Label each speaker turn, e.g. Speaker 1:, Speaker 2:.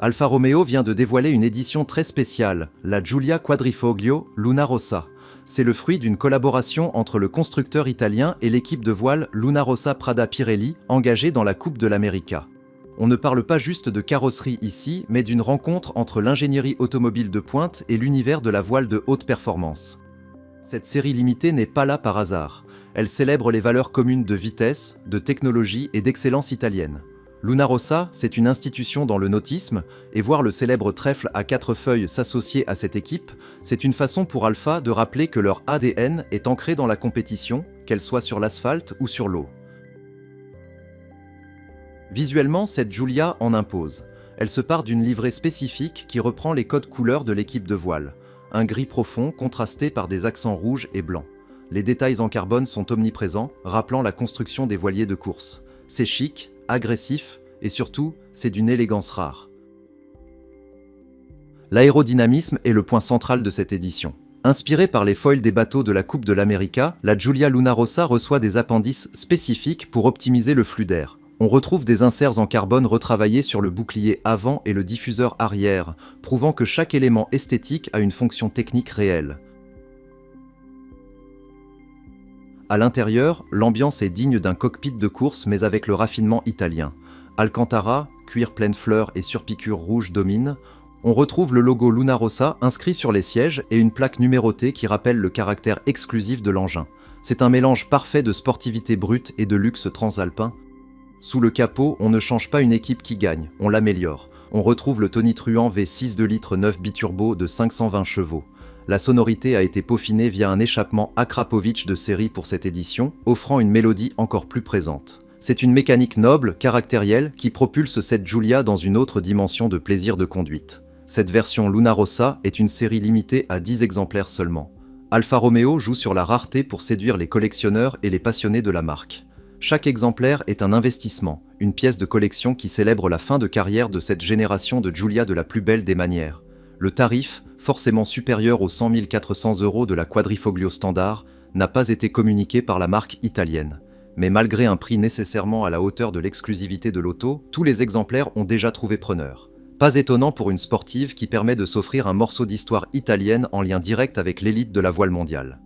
Speaker 1: Alfa Romeo vient de dévoiler une édition très spéciale, la Giulia Quadrifoglio Luna Rossa. C'est le fruit d'une collaboration entre le constructeur italien et l'équipe de voile Luna Rossa Prada Pirelli, engagée dans la Coupe de l'America. On ne parle pas juste de carrosserie ici, mais d'une rencontre entre l'ingénierie automobile de pointe et l'univers de la voile de haute performance. Cette série limitée n'est pas là par hasard. Elle célèbre les valeurs communes de vitesse, de technologie et d'excellence italienne. Luna Rossa, c'est une institution dans le nautisme, et voir le célèbre trèfle à 4 feuilles s'associer à cette équipe, c'est une façon pour Alfa de rappeler que leur ADN est ancré dans la compétition, qu'elle soit sur l'asphalte ou sur l'eau. Visuellement, cette Giulia en impose. Elle se part d'une livrée spécifique qui reprend les codes couleurs de l'équipe de voile. Un gris profond contrasté par des accents rouges et blancs. Les détails en carbone sont omniprésents, rappelant la construction des voiliers de course. C'est chic, agressif, et surtout, c'est d'une élégance rare. L'aérodynamisme est le point central de cette édition. Inspirée par les foils des bateaux de la Coupe de l'America, la Giulia Luna Rossa reçoit des appendices spécifiques pour optimiser le flux d'air. On retrouve des inserts en carbone retravaillés sur le bouclier avant et le diffuseur arrière, prouvant que chaque élément esthétique a une fonction technique réelle. À l'intérieur, l'ambiance est digne d'un cockpit de course mais avec le raffinement italien. Alcantara, cuir pleine fleurs et surpiqûre rouge dominent. On retrouve le logo Luna Rossa inscrit sur les sièges et une plaque numérotée qui rappelle le caractère exclusif de l'engin. C'est un mélange parfait de sportivité brute et de luxe transalpin. Sous le capot, on ne change pas une équipe qui gagne, on l'améliore. On retrouve le tonitruant V6 2 litres 9 biturbo de 520 chevaux. La sonorité a été peaufinée via un échappement Akrapovic de série pour cette édition, offrant une mélodie encore plus présente. C'est une mécanique noble, caractérielle, qui propulse cette Giulia dans une autre dimension de plaisir de conduite. Cette version Luna Rossa est une série limitée à 10 exemplaires seulement. Alfa Romeo joue sur la rareté pour séduire les collectionneurs et les passionnés de la marque. Chaque exemplaire est un investissement, une pièce de collection qui célèbre la fin de carrière de cette génération de Giulia de la plus belle des manières. Le tarif, forcément supérieur aux 100 400 € de la Quadrifoglio standard, n'a pas été communiqué par la marque italienne. Mais malgré un prix nécessairement à la hauteur de l'exclusivité de l'auto, tous les exemplaires ont déjà trouvé preneur. Pas étonnant pour une sportive qui permet de s'offrir un morceau d'histoire italienne en lien direct avec l'élite de la voile mondiale.